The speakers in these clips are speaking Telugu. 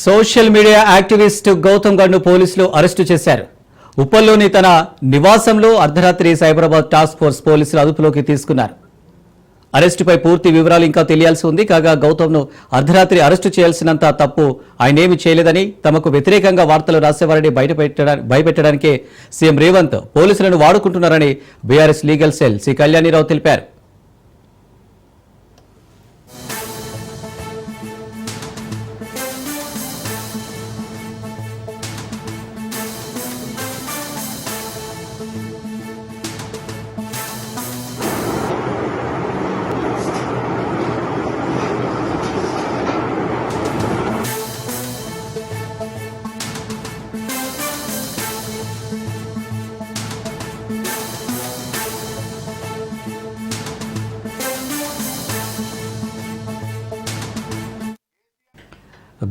సోషల్ మీడియా యాక్టివిస్ట్ గౌతమ్ గడ్ను పోలీసులు అరెస్టు చేశారు. ఉప్పల్లోని తన నివాసంలో అర్ధరాత్రి సైబరాబాద్ టాస్క్ ఫోర్స్ పోలీసులు అదుపులోకి తీసుకున్నారు. అరెస్టుపై పూర్తి వివరాలు ఇంకా తెలియాల్సి ఉంది. కాగా గౌతమ్ను అర్ధరాత్రి అరెస్టు చేయాల్సినంత తప్పు ఆయనేమీ చేయలేదని, తమకు వ్యతిరేకంగా వార్తలు రాసేవారిని భయపెట్టడానికే సీఎం రేవంత్ పోలీసులను వాడుకుంటున్నారని బీఆర్ఎస్ లీగల్ సెల్ సి కళ్యాణిరావు తెలిపారు.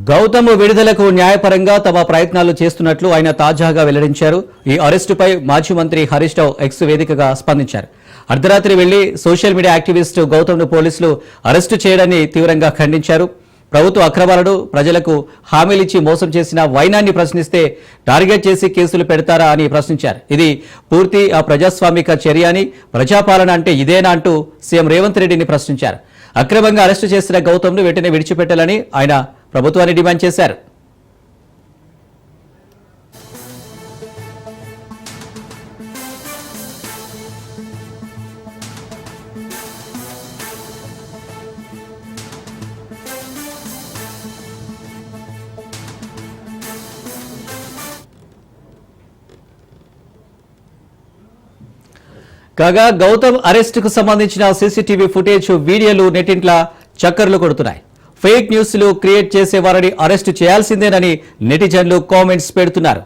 గౌతమ్ విడుదలకు న్యాయపరంగా తమ ప్రయత్నాలు చేస్తున్నట్లు ఆయన తాజాగా వెల్లడించారు. ఈ అరెస్టుపై మాజీ మంత్రి హరీష్ రావు ఎక్స్ వేదికగా స్పందించారు. అర్ధరాత్రి వెళ్లి సోషల్ మీడియా యాక్టివిస్ట్ గౌతమ్ను పోలీసులు అరెస్టు చేయడాన్ని తీవ్రంగా ఖండించారు. ప్రభుత్వ అక్రమాలను, ప్రజలకు హామీలిచ్చి మోసం చేసిన వైనాన్ని ప్రశ్నిస్తే టార్గెట్ చేసి కేసులు పెడతారా అని ప్రశ్నించారు. ఇది పూర్తి ప్రజాస్వామిక చర్య అని, ప్రజాపాలన అంటే ఇదేనా అంటూ సీఎం రేవంత్ రెడ్డిని ప్రశ్నించారు. అక్రమంగా అరెస్టు చేసిన గౌతమ్ను వెంటనే విడిచిపెట్టాలని ఆయన ప్రభుత్వాన్ని డిమాండ్ చేశారు. కాగా గౌతమ్ అరెస్టుకు సంబంధించిన సీసీటీవీ ఫుటేజ్, వీడియోలు నెట్టింట్లా చక్కర్లు కొడుతున్నాయి. ఫేక్ న్యూస్లు క్రియేట్ చేసేవారిని అరెస్టు చేయాల్సిందేనని నెటిజన్లు కామెంట్స్ పెడుతున్నారు.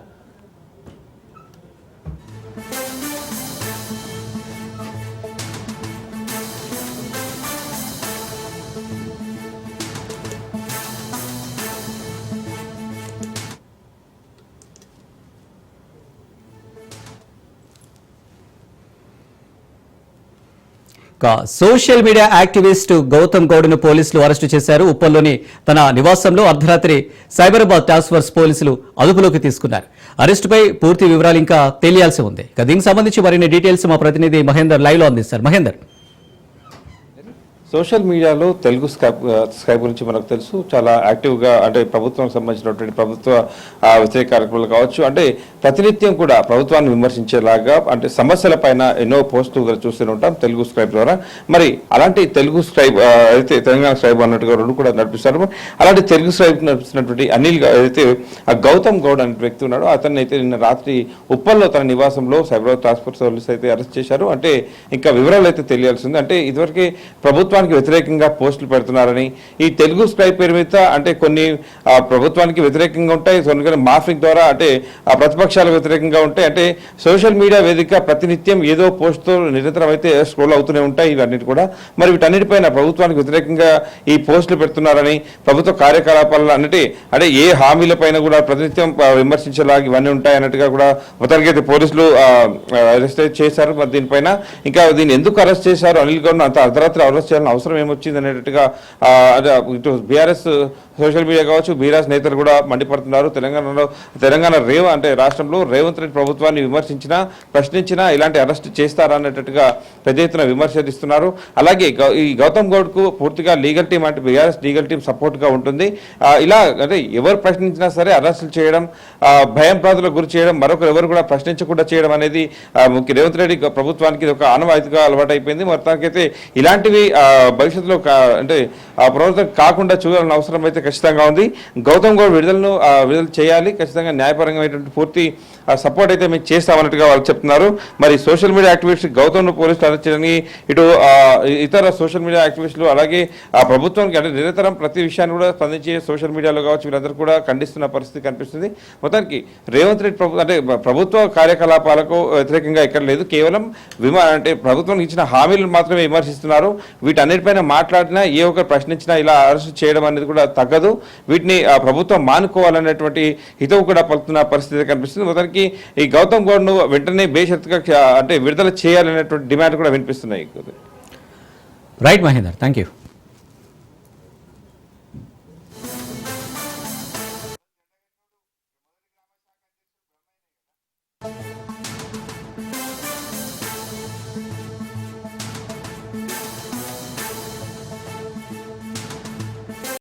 సోషల్ మీడియా యాక్టివిస్ట్ గౌతమ్ గౌడ్ను పోలీసులు అరెస్టు చేశారు. ఉప్పల్లోని తన నివాసంలో అర్ధరాత్రి సైబరాబాద్ టాస్క్ ఫోర్స్ పోలీసులు అదుపులోకి తీసుకున్నారు. అరెస్టుపై పూర్తి వివరాలు ఇంకా తెలియాల్సి ఉంది. దీనికి సంబంధించి మరిన్ని డీటెయిల్స్ మా ప్రతినిధి మహేందర్ లైవ్ లో అందిస్తారు. మహేందర్, సోషల్ మీడియాలో తెలుగు స్కైప్ గురించి మనకు తెలుసు, చాలా యాక్టివ్గా, అంటే ప్రభుత్వానికి సంబంధించినటువంటి ప్రభుత్వ వ్యతిరేక కార్యక్రమాలు కావచ్చు, అంటే ప్రతినిత్యం కూడా ప్రభుత్వాన్ని విమర్శించేలాగా, అంటే సమస్యల పైన ఎన్నో పోస్టులు చూస్తూనే ఉంటాం తెలుగు స్క్రైబ్ ద్వారా. మరి అలాంటి తెలుగు స్క్రైబ్ అయితే తెలంగాణ స్క్రైబ్ అన్నట్టుగా రెండు కూడా నడిపిస్తారు. అలాంటి తెలుగు స్క్రైబ్ నడిపిస్తున్నటువంటి అనిల్ అయితే గౌతమ్ గౌడ్ అనే వ్యక్తి ఉన్నాడు. అతన్ని అయితే నిన్న రాత్రి ఉప్పల్లో తన నివాసంలో సైబరాబాద్ టాస్క్ ఫోర్స్ పోలీసులు అయితే అరెస్ట్ చేశారు. అంటే ఇంకా వివరాలు అయితే తెలియాల్సింది. అంటే ఇదివరకే ప్రభుత్వానికి వ్యతిరేకంగా పోస్టులు పెడుతున్నారని, ఈ తెలుగు స్క్రైబ్ పేరు మీద అంటే కొన్ని ప్రభుత్వానికి వ్యతిరేకంగా ఉంటాయి, కొన్ని మార్ఫింగ్ ద్వారా అంటే ప్రతిపక్షాలకు వ్యతిరేకంగా ఉంటాయి. అంటే సోషల్ మీడియా వేదిక ప్రతినిత్యం ఏదో పోస్టుతో నిరంతరం అయితే స్క్రోల్ అవుతూనే ఉంటాయి ఇవన్నిటి కూడా. మరి వీటన్నిటిపైన ప్రభుత్వానికి వ్యతిరేకంగా ఈ పోస్టులు పెడుతున్నారని, ప్రభుత్వ కార్యకలాపాలను అంటే ఏ హామీలపైన కూడా ప్రతినిత్యం విమర్శించేలాగా ఇవన్నీ ఉంటాయి అన్నట్టుగా కూడా మొత్తానికి అయితే పోలీసులు అరెస్ట్ చేశారు. మరి దీనిపైన ఇంకా దీన్ని ఎందుకు అరెస్ట్ చేశారు, అనిల్ గౌడ్ను అంత అర్ధరాత్రి అరెస్ట్ చేయాలని అవసరం ఏమొచ్చింది అనేటట్టుగా ఇటు బీఆర్ఎస్ సోషల్ మీడియా కావచ్చు, బీఆర్ఎస్ నేతలు కూడా మండిపడుతున్నారు. తెలంగాణ అంటే రాష్ట్రంలో రేవంత్ రెడ్డి ప్రభుత్వాన్ని విమర్శించినా, ప్రశ్నించినా ఇలాంటి అరెస్ట్ చేస్తారా అనేటట్టుగా పెద్ద ఎత్తున విమర్శిస్తున్నారు. అలాగే ఈ గౌతమ్ గౌడ్కు పూర్తిగా లీగల్ టీం, అంటే బీఆర్ఎస్ లీగల్ టీం సపోర్ట్గా ఉంటుంది. ఇలా అంటే ఎవరు ప్రశ్నించినా సరే అరెస్టులు చేయడం, భయం ప్రాంతాలకు గురి చేయడం, మరొకరు ఎవరు కూడా ప్రశ్నించకుండా చేయడం అనేది రేవంత్ రెడ్డి ప్రభుత్వానికి ఒక ఆనవాయితీగా అలవాటు అయిపోయింది. మొత్తానికైతే ఇలాంటివి భవిష్యత్తులో అంటే ప్రవర్తన కాకుండా చూడాలని అవసరం అయితే ఖచ్చితంగా ఉంది. గౌతమ్ గౌడ్ విడుదల చేయాలి, ఖచ్చితంగా న్యాయపరంగా పూర్తి సపోర్ట్ అయితే మేము చేస్తామన్నట్టుగా వాళ్ళు చెప్తున్నారు. మరి సోషల్ మీడియా యాక్టివిస్ట్ గౌతమ్ను పోలీసులు అరెస్ట్ చేయడానికి ఇటు ఇతర సోషల్ మీడియా యాక్టివిస్టులు, అలాగే ప్రభుత్వానికి అంటే నిరంతరం ప్రతి విషయాన్ని కూడా స్పందించి సోషల్ మీడియాలో కావచ్చు వీళ్ళందరూ కూడా ఖండిస్తున్న పరిస్థితి కనిపిస్తుంది. మొత్తానికి రేవంత్ రెడ్డి అంటే ప్రభుత్వ కార్యకలాపాలకు వ్యతిరేకంగా ఎక్కడ లేదు, కేవలం అంటే ప్రభుత్వం ఇచ్చిన హామీలను మాత్రమే విమర్శిస్తున్నారు. వీటన్నిటిపైన మాట్లాడినా, ఏ ఒక్కరు ప్రశ్నించినా ఇలా అరెస్ట్ చేయడం అనేది కూడా తగ్గదు. వీటిని ప్రభుత్వం మానుకోవాలనేటువంటి హితవు కూడా పలుకుతున్న పరిస్థితి కనిపిస్తుంది. మొత్తానికి ఈ గౌతమ్ గౌడ్ను వెంటనే బేషరతుగా అంటే విడుదల చేయాలనేటువంటి డిమాండ్ కూడా వినిపిస్తున్నాయి. Right Mahender, thank you.